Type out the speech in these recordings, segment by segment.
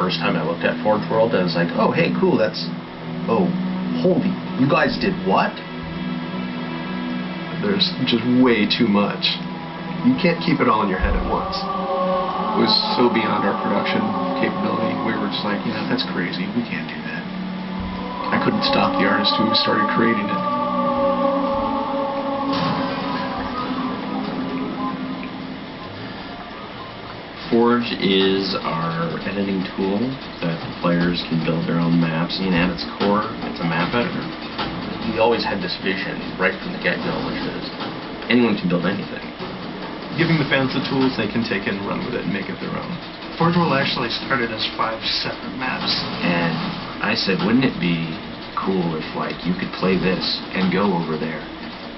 first time I looked at Forge World, I was like, oh, hey, cool, that's... Oh, holy, you guys did what? There's just way too much. You can't keep it all in your head at once. It was so beyond our production capability. We were just like, that's crazy. We can't do that. I couldn't stop the artist who started creating it. Forge is our editing tool that the players can build their own maps in. At its core, it's a map editor. We always had this vision right from the get-go, which is anyone can build anything. Giving the fans the tools, they can take it and run with it and make it their own. Forge World actually started as 5 separate maps. And I said, wouldn't it be cool if, like, you could play this and go over there,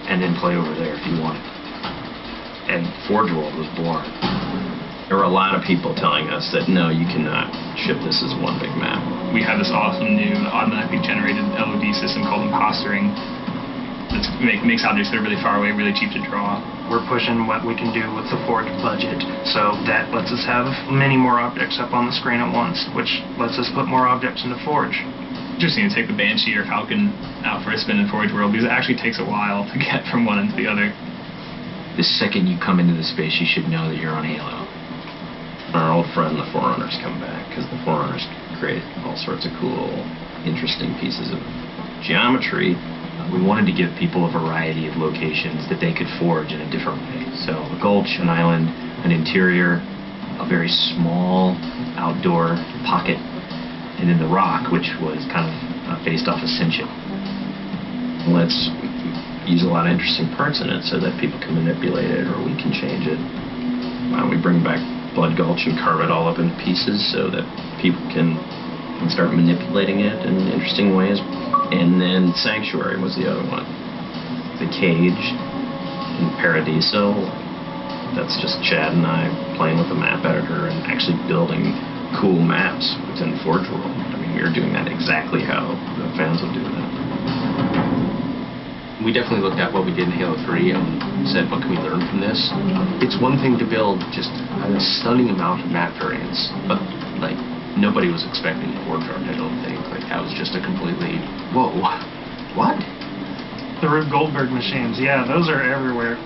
and then play over there if you wanted. And Forge World was born. There were a lot of people telling us that, no, you cannot ship this as one big map. We have this awesome new automatically generated LOD system called impostering that makes objects that are really far away really cheap to draw. We're pushing what we can do with the Forge budget, so that lets us have many more objects up on the screen at once, which lets us put more objects into Forge. Interesting to take the Banshee or Falcon out for a spin in Forge World, because it actually takes a while to get from one into the other. The second you come into the space, you should know that you're on Halo. Our old friend, the Forerunners, come back, because the Forerunners create all sorts of cool, interesting pieces of geometry. We wanted to give people a variety of locations that they could forge in a different way. So a gulch, an island, an interior, a very small outdoor pocket, and then the rock, which was kind of based off Ascension. Let's use a lot of interesting parts in it so that people can manipulate it, or we can change it. Why don't we bring back Blood Gulch and carve it all up in pieces so that people can start manipulating it in interesting ways. And then Sanctuary was the other one. The Cage in Paradiso, that's just Chad and I playing with the map editor and actually building cool maps within Forge World. I mean, we were doing that exactly how the fans would do that. We definitely looked at what we did in Halo 3 and said, what can we learn from this? It's one thing to build just a stunning amount of map variants, but like nobody was expecting Forge Art, I don't think. Like that was just a completely, whoa, what? The Rube Goldberg machines, yeah, those are everywhere.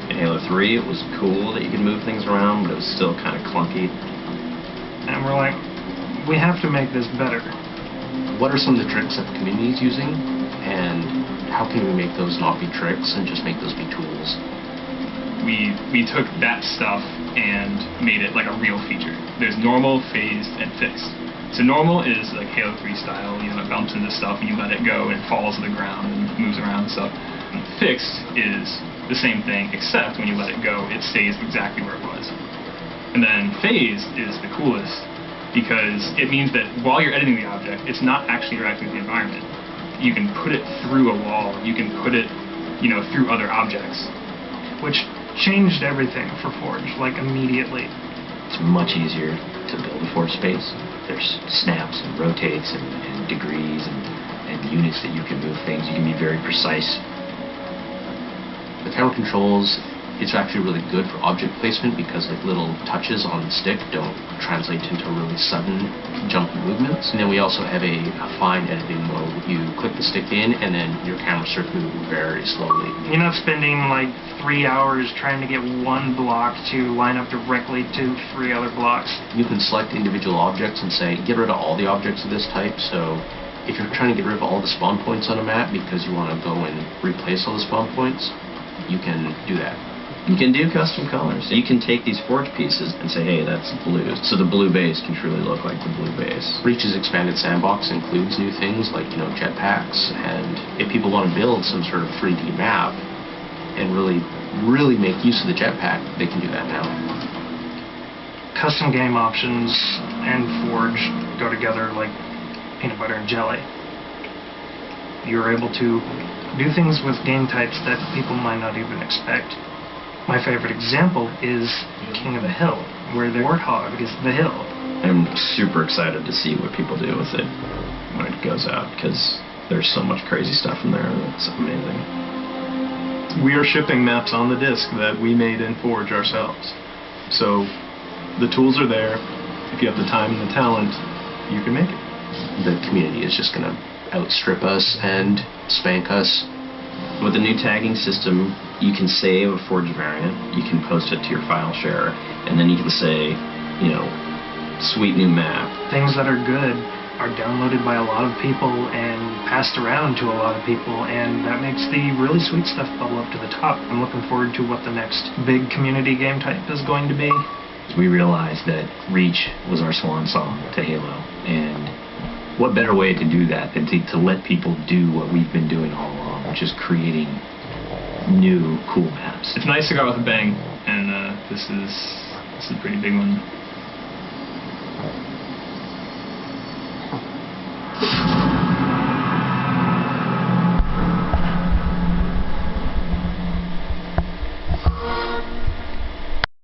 In Halo 3, it was cool that you could move things around, but it was still kind of clunky. And we're like, we have to make this better. What are some of the tricks that the community is using, and how can we make those not be tricks and just make those be tools? We took that stuff and made it like a real feature. There's normal, phased, and fixed. So normal is like Halo 3 style, it bumps into stuff and you let it go and it falls to the ground and moves around and stuff. And fixed is the same thing, except when you let it go, it stays exactly where it was. And then phased is the coolest, because it means that while you're editing the object, it's not actually interacting with the environment. You can put it through a wall, you can put it, through other objects. Which changed everything for Forge, like immediately. It's much easier to build a Forge space. There's snaps and rotates and degrees and units that you can move things. You can be very precise. The camera controls, it's actually really good for object placement because like little touches on the stick don't translate into really sudden jumpy movements. And then we also have a fine editing mode. You click the stick in and then your camera starts moving very slowly. You're not spending like 3 hours trying to get one block to line up directly to 3 other blocks. You can select individual objects and say, get rid of all the objects of this type. So if you're trying to get rid of all the spawn points on a map because you want to go and replace all the spawn points, you can do that. You can do custom colors. You can take these Forge pieces and say, hey, that's blue. So the blue base can truly look like the blue base. Reach's expanded sandbox includes new things like, jetpacks. And if people want to build some sort of 3D map and really make use of the jetpack, they can do that now. Custom game options and Forge go together like peanut butter and jelly. You're able to do things with game types that people might not even expect. My favorite example is King of the Hill, where the warthog is the hill. I'm super excited to see what people do with it when it goes out, because there's so much crazy stuff in there that's amazing. We are shipping maps on the disc that we made in Forge ourselves. So The tools are there. If you have the time and the talent, you can make it. The community is just going to outstrip us and spank us. With the new tagging system, you can save a forged variant, you can post it to your file share, and then you can say, you know, sweet new map. Things that are good are downloaded by a lot of people and passed around to a lot of people, and that makes the really sweet stuff bubble up to the top. I'm looking forward to what the next big community game type is going to be. We realized that Reach was our swan song to Halo, and what better way to do that than to let people do what we've been doing all along, which is creating new, cool maps. It's nice to go out with a bang, and this is a pretty big one.